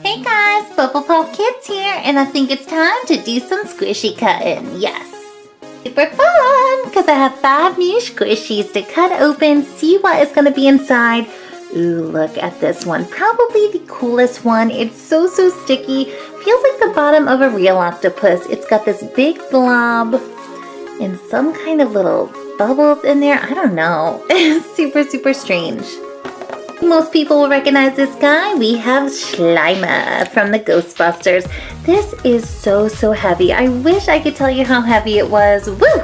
Hey guys, BubblePOP Kids here, and I think it's time to do some squishy cutting. Yes. Super fun, because I have 5 new squishies to cut open, see what is going to be inside. Ooh, look at this one. Probably the coolest one. It's so sticky. Feels like the bottom of a real octopus. It's got this big blob and some kind of little bubbles in there. I don't know. Super strange. Most people will recognize this guy. We have SLIMER from the Ghostbusters. This is so heavy. I wish I could tell you how heavy it was. Woo!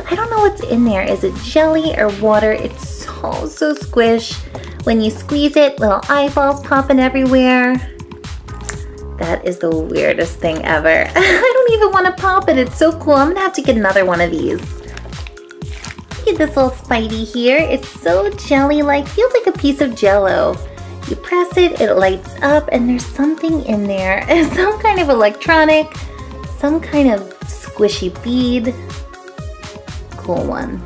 I don't know what's in there. Is it jelly or water? It's so squish. When you squeeze it, little eyeballs popping everywhere. That is the weirdest thing ever. I don't even want to pop it. It's so cool. I'm gonna have to get another one of these. Look at this little Spidey here. It's so jelly-like. Feels like a piece of jello. You press it, it lights up, and there's something in there. Some kind of electronic, some kind of squishy bead. Cool one.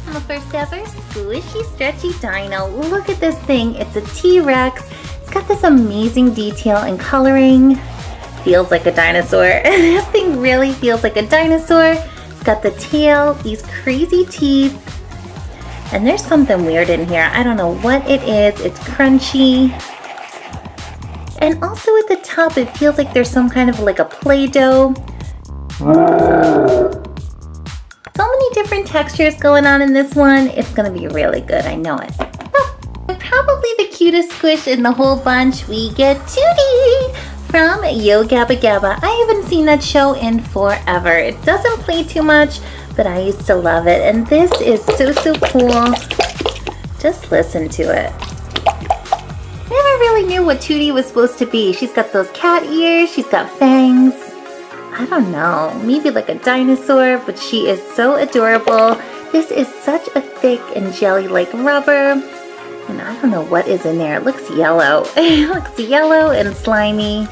My first ever squishy stretchy dino. Look at this thing. It's a T-Rex. It's got this amazing detail and coloring. Feels like a dinosaur. This thing really feels like a dinosaur. It's got the tail, these crazy teeth. And there's something weird in here. I don't know what it is. It's crunchy. And also at the top, it feels like there's some kind of like a Play-Doh. So many different textures going on in this one. It's gonna be really good, I know it. Probably the cutest squish in the whole bunch. We get Tootie from Yo Gabba Gabba. I haven't seen that show in forever. It doesn't play too much, but I used to love it. And this is so cool. Just listen to it. Never really knew what Tootie was supposed to be. She's got those cat ears, she's got fangs. I don't know, maybe like a dinosaur, but she is so adorable. This is such a thick and jelly-like rubber. And I don't know what is in there. It looks yellow. It looks yellow and slimy.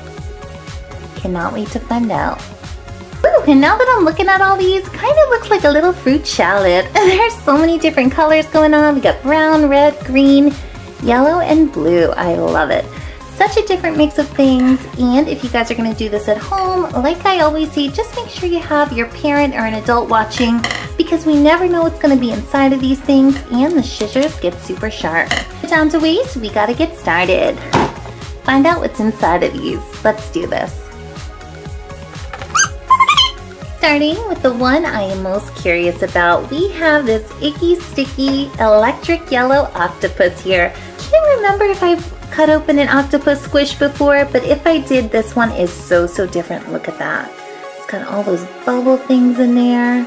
Cannot wait to find out. Ooh, and now that I'm looking at all these, kind of looks like a little fruit salad. There's so many different colors going on. We got brown, red, green, yellow, and blue. I love it. Such a different mix of things. And if you guys are going to do this at home, like I always say, just make sure you have your parent or an adult watching, because we never know what's going to be inside of these things, and the scissors get super sharp. Down to waste, we got to get started. Find out what's inside of these. Let's do this. Starting with the one I am most curious about, we have this icky, sticky, electric yellow octopus here. Can't remember if I've cut open an octopus squish before, but if I did, this one is so different. Look at that. It's got all those bubble things in there.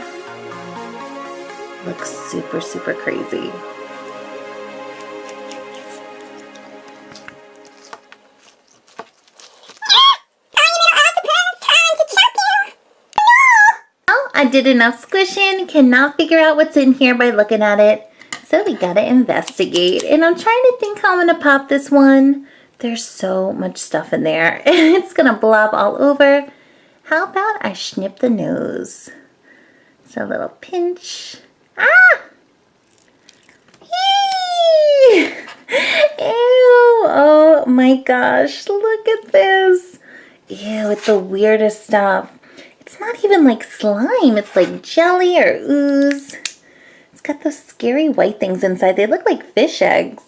Looks super crazy. Well, I did enough squishing. Cannot figure out what's in here by looking at it. So we gotta investigate. And I'm trying to think how I'm gonna pop this one. There's so much stuff in there. It's gonna blob all over. How about I snip the nose? Just a little pinch. Ah! Eee! Ew! Oh my gosh, look at this. Ew, it's the weirdest stuff. It's not even like slime. It's like jelly or ooze. It's got those scary white things inside. They look like fish eggs.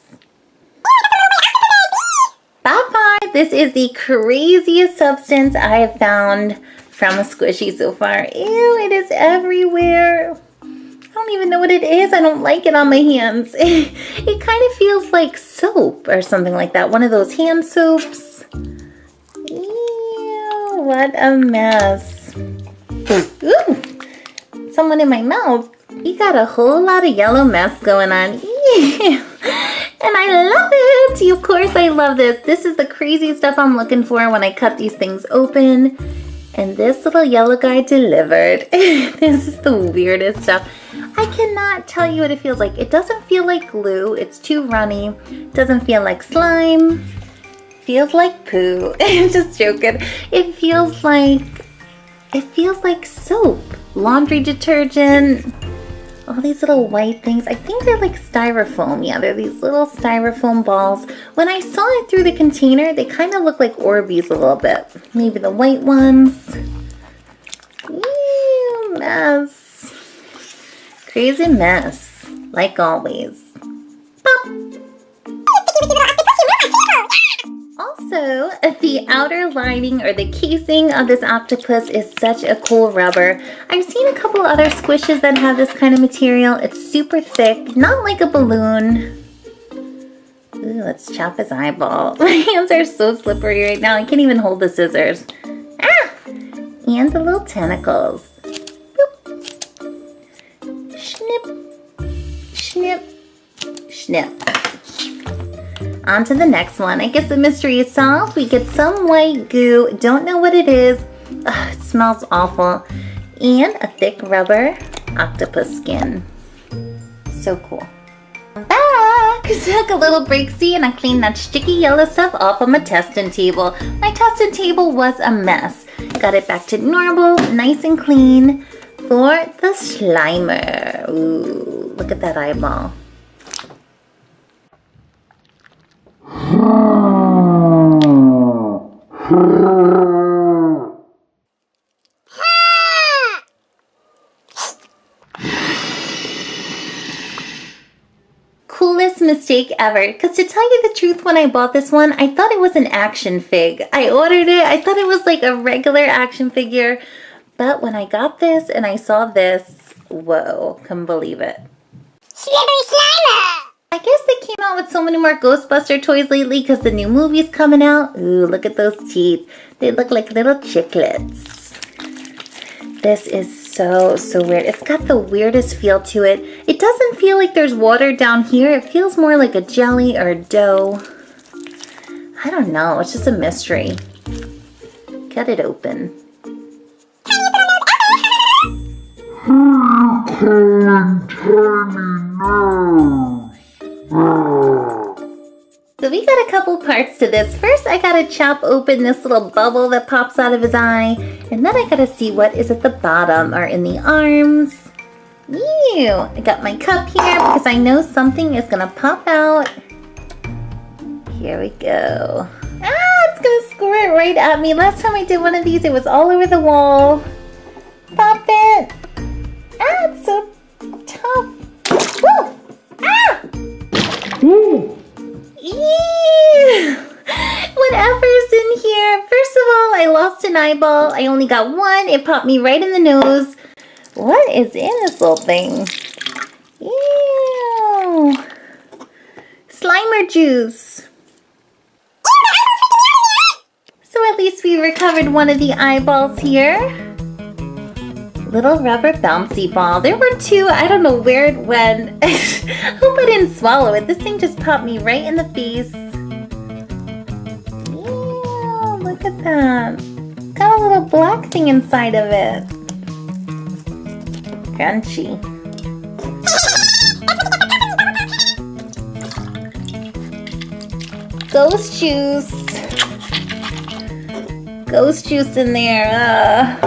Bye-bye. This is the craziest substance I have found from a squishy so far. Ew, it is everywhere. I don't even know what it is. I don't like it on my hands. It kind of feels like soap or something like that. One of those hand soaps. Ew, what a mess. Ooh, someone in my mouth. We got a whole lot of yellow mess going on. Ew. And I love it. Of course I love this. This is the crazy stuff I'm looking for when I cut these things open. And this little yellow guy delivered. This is the weirdest stuff. I cannot tell you what it feels like. It doesn't feel like glue. It's too runny. It doesn't feel like slime. It feels like poo. Just joking. It feels like soap. Laundry detergent. All these little white things. I think they're like styrofoam. Yeah, they're these little styrofoam balls. When I saw it through the container, they kind of look like Orbeez a little bit. Maybe the white ones. Ew, mess. Crazy mess. Like always. Pop. Also, the outer lining or the casing of this octopus is such a cool rubber. I've seen a couple other squishes that have this kind of material. It's super thick, not like a balloon. Ooh, let's chop his eyeball. My hands are so slippery right now. I can't even hold the scissors. Ah! And the little tentacles. Boop. Snip, snip, snip. On to the next one. I guess the mystery is solved. We get some white goo. Don't know what it is. Ugh, it smells awful. And a thick rubber octopus skin. So cool. I'm back. Took a little break, see, and I cleaned that sticky yellow stuff off of my testing table. My testing table was a mess. Got it back to normal, nice and clean for the Slimer. Ooh, look at that eyeball. Coolest mistake ever, because to tell you the truth, when I bought this one, I thought it was an action fig. I ordered it, I thought it was like a regular action figure, but when I got this and I saw this, whoa, couldn't believe it. Slippery Slimer! I guess they came out with so many more Ghostbuster toys lately because the new movie's coming out. Ooh, look at those teeth. They look like little chiclets. This is so weird. It's got the weirdest feel to it. It doesn't feel like there's water down here. It feels more like a jelly or a dough. I don't know. It's just a mystery. Cut it open. So we got a couple parts to this. First, I gotta chop open this little bubble that pops out of his eye. And then I gotta see what is at the bottom or in the arms. Ew! I got my cup here because I know something is gonna pop out. Here we go. Ah, it's gonna squirt right at me. Last time I did one of these, it was all over the wall. Pop it! Ah, it's so tough. Woo! Ah! Ew! Whatever's in here. First of all, I lost an eyeball. I only got one. It popped me right in the nose. What is in this little thing? Ew. Slimer juice. So at least we recovered one of the eyeballs here. Little rubber bouncy ball. There were two. I don't know where it went. Hope I didn't swallow it. This thing just popped me right in the face. Ew, look at that. It's got a little black thing inside of it. Crunchy. Ghost juice. Ghost juice in there.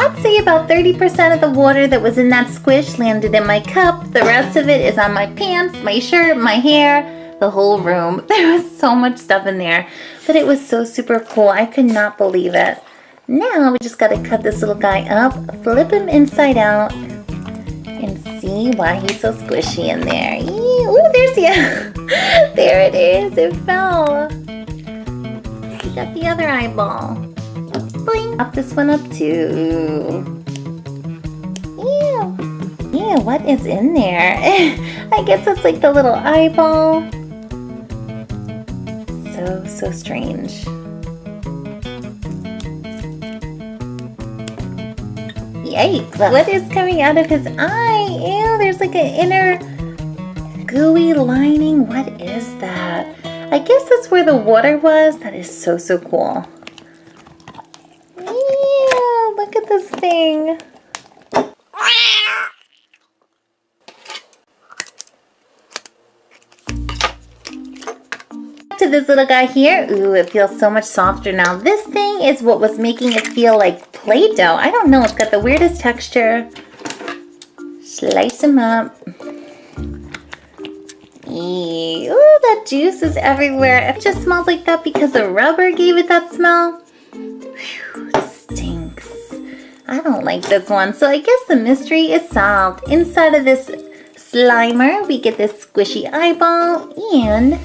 I'd say about 30% of the water that was in that squish landed in my cup. The rest of it is on my pants, my shirt, my hair, the whole room. There was so much stuff in there, but it was so super cool. I could not believe it. Now we just gotta cut this little guy up, flip him inside out, and see why he's so squishy in there. Ooh, there's the, there it is, it fell. We got the other eyeball. Bling. Pop this one up too. Ew. Ew, what is in there? I guess it's like the little eyeball. So strange. Yikes. What is coming out of his eye? Ew, there's like an inner gooey lining. What is that? I guess that's where the water was. That is so cool. Ew, look at this thing. To this little guy here. Ooh, it feels so much softer now. This thing is what was making it feel like Play-Doh. I don't know, it's got the weirdest texture. Slice them up. Ew, ooh, that juice is everywhere. It just smells like that because the rubber gave it that smell. Whew, stinks. I don't like this one. So I guess the mystery is solved. Inside of this Slimer, we get this squishy eyeball and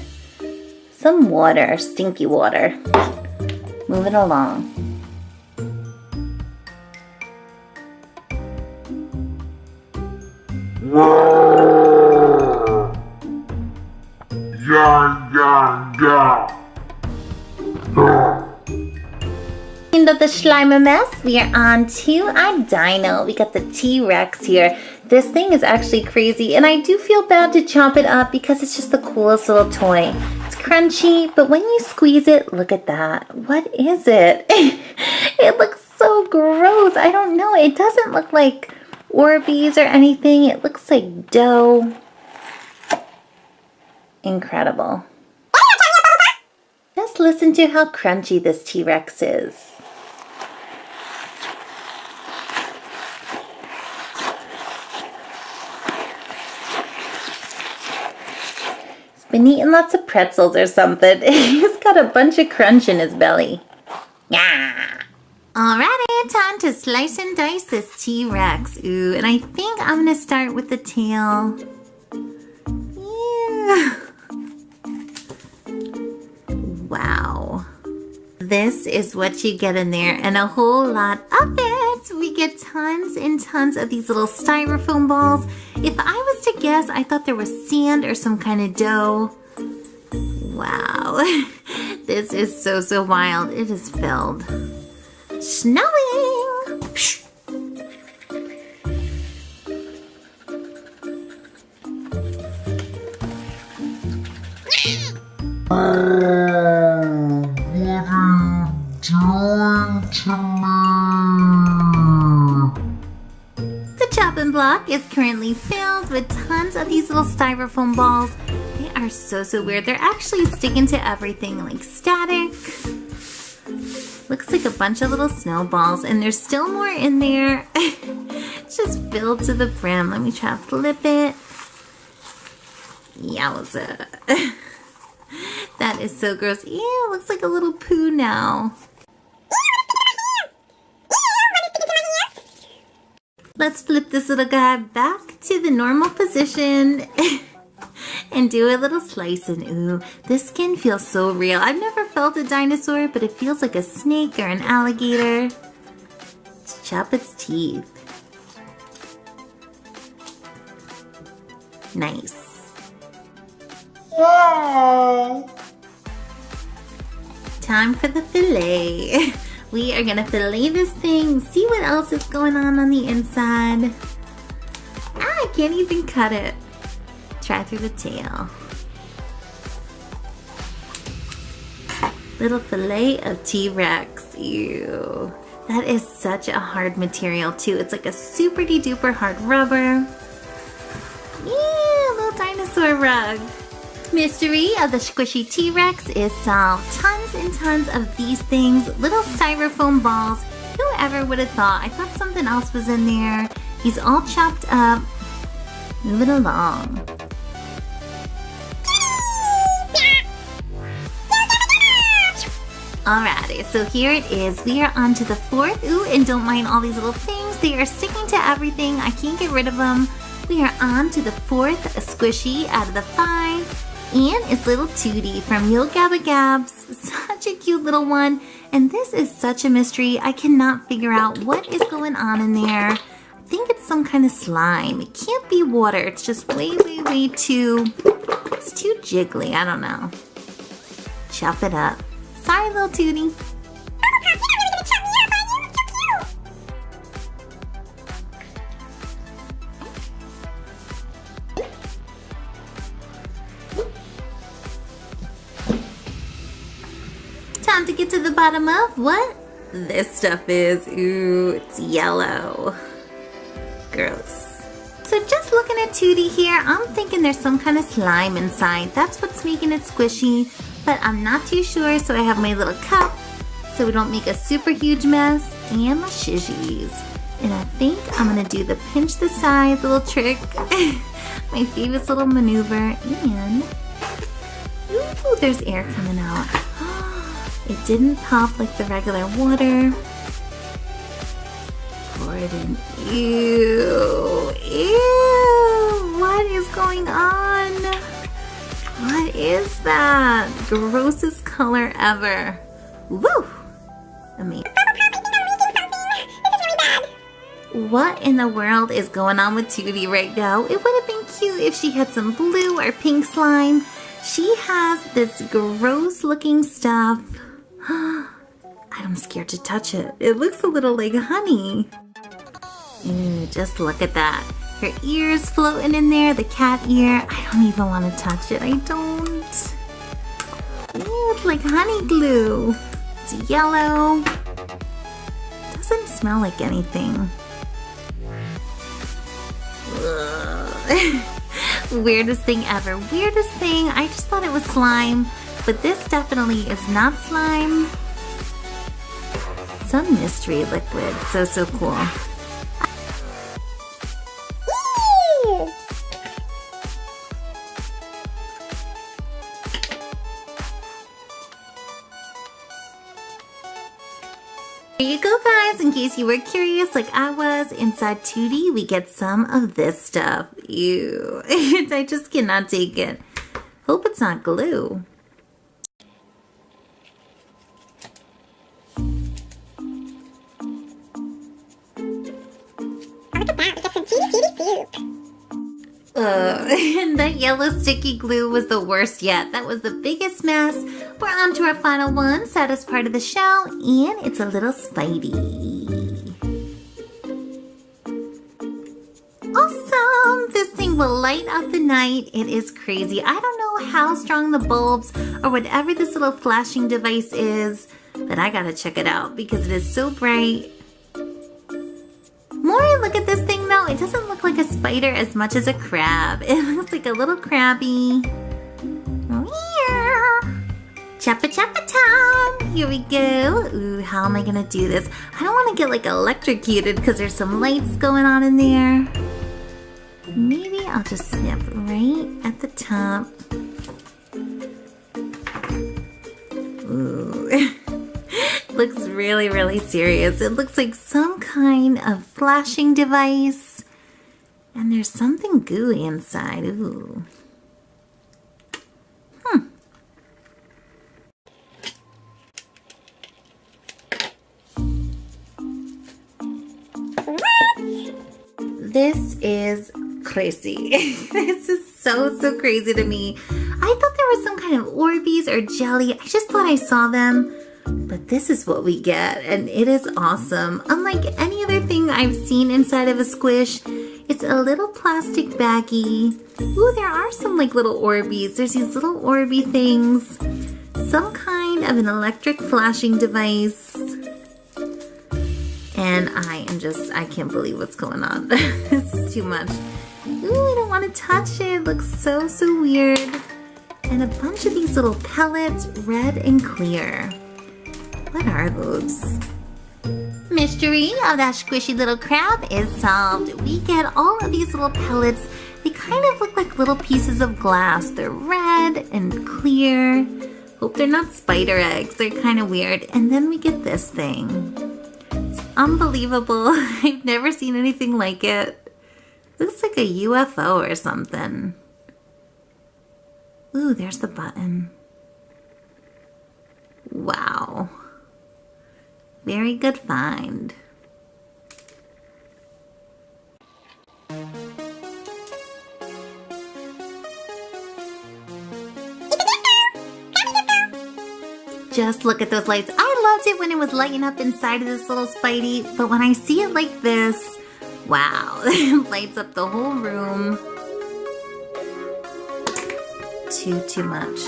some water, stinky water. Moving along. Cleaned up the Schleimer mess. We are on to our dino. We got the T-Rex here. This thing is actually crazy, and I do feel bad to chop it up because it's just the coolest little toy. It's crunchy, but when you squeeze it, look at that. What is it? It looks so gross. I don't know. It doesn't look like Orbeez or anything. It looks like dough. Incredible. Just listen to how crunchy this T-Rex is. He's been eating lots of pretzels or something. He's got a bunch of crunch in his belly. Yeah. Alrighty, time to slice and dice this T-Rex. Ooh, and I think I'm gonna start with the tail. Yeah. Wow. This is what you get in there, and a whole lot of it. We get tons and tons of these little styrofoam balls. If I was to guess, I thought there was sand or some kind of dough. Wow. This is so wild. It is filled. Snowing! The chopping block is currently filled with tons of these little styrofoam balls. They are so weird. They're actually sticking to everything like static. Looks like a bunch of little snowballs, and there's still more in there. It's just filled to the brim. Let me try to flip it. Yowza. That is so gross. Ew, looks like a little poo now. Let's flip this little guy back to the normal position and do a little slicing. Ooh, this skin feels so real. I've never felt a dinosaur, but it feels like a snake or an alligator. Let's chop its teeth. Nice. Yay! Time for the fillet. We are gonna fillet this thing, see what else is going on the inside. Ah, I can't even cut it. Try through the tail. Little fillet of T-Rex. Ew. That is such a hard material too. It's like a super duper hard rubber. Yeah, little dinosaur rug. Mystery of the squishy T-Rex is solved. Tons and tons of these things, little styrofoam balls. Whoever would have thought? I thought something else was in there. He's all chopped up. Move it along. Alrighty, so here it is. We are on to the fourth. Ooh, and don't mind all these little things. They are sticking to everything. I can't get rid of them. We are on to the fourth squishy out of the 5. And it's little Tootie from Yo Gabba Gabs. Such a cute little one. And this is such a mystery. I cannot figure out what is going on in there. I think it's some kind of slime. It can't be water. It's just way too... It's too jiggly. I don't know. Chop it up. Sorry, little Tootie. Time to get to the bottom of what this stuff is. Ooh, it's yellow. Gross. So just looking at Tootie here, I'm thinking there's some kind of slime inside. That's what's making it squishy, but I'm not too sure, so I have my little cup so we don't make a super huge mess, and my shizhies. And I think I'm gonna do the pinch the sides little trick. My favorite little maneuver. And ooh, there's air coming out. It didn't pop like the regular water. Pour it in. Ew. Ew. What is going on? What is that? Grossest color ever. Woo! Amazing. What in the world is going on with Tootie right now? It would have been cute if she had some blue or pink slime. She has this gross looking stuff. I'm scared to touch it. It looks a little like honey. Ew, just look at that. Her ears floating in there, the cat ear. I don't even want to touch it. I don't. Ew, it's like honey glue. It's yellow. Doesn't smell like anything. Weirdest thing ever. Weirdest thing. I just thought it was slime, but this definitely is not slime. Some mystery liquid. So cool. There you go, guys. In case you were curious like I was, inside Tootie we get some of this stuff. Ew. I just cannot take it. Hope it's not glue. Look at that, we got some Tootie soup. That yellow sticky glue was the worst yet. That was the biggest mess. We're on to our final one, saddest part of the show, and it's a little Spidey. Awesome! This thing will light up the night. It is crazy. I don't know how strong the bulbs or whatever this little flashing device is, but I gotta check it out because it is so bright. More I look at this thing though, it doesn't look like a spider as much as a crab. It looks like a little crabby. Chappa chappa time! Here we go. Ooh, how am I gonna do this? I don't want to get like electrocuted because there's some lights going on in there. Maybe I'll just snip right at the top. Ooh. Looks really serious. It looks like some kind of flashing device. And there's something gooey inside. Ooh. This is crazy. This is so crazy to me. I thought there was some kind of Orbeez or jelly. I just thought I saw them. But this is what we get, and it is awesome. Unlike any other thing I've seen inside of a squish, it's a little plastic baggie. Ooh, there are some like little Orbeez. There's these little Orbeez things. Some kind of an electric flashing device. And I can't believe what's going on. This is too much. Ooh, I don't want to touch it. It looks so weird. And a bunch of these little pellets, red and clear. What are those? Mystery of that squishy little crab is solved. We get all of these little pellets. They kind of look like little pieces of glass. They're red and clear. Hope they're not spider eggs. They're kind of weird. And then we get this thing. It's unbelievable. I've never seen anything like it. Looks like a UFO or something. Ooh, there's the button. Wow. Very good find. Just look at those lights. I loved it when it was lighting up inside of this little Spidey, but when I see it like this, wow, it lights up the whole room. Too much.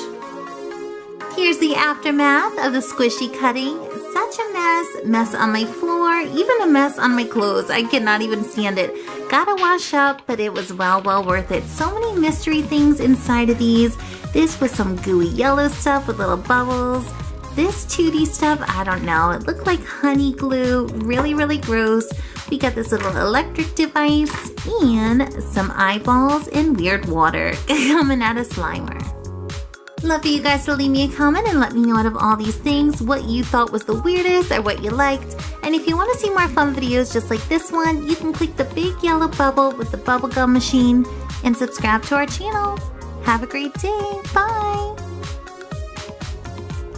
Here's the aftermath of the squishy cutting. Such a mess on my floor, even a mess on my clothes. I cannot even stand it. Gotta wash up, but it was well worth it. So many mystery things inside of these. This was some gooey yellow stuff with little bubbles. This Tootie stuff, I don't know. It looked like honey glue, really gross. We got this little electric device and some eyeballs and weird water coming out of Slimer. Love for you guys to leave me a comment and let me know out of all these things what you thought was the weirdest or what you liked. And if you want to see more fun videos just like this one, you can click the big yellow bubble with the bubblegum machine and subscribe to our channel. Have a great day. Bye!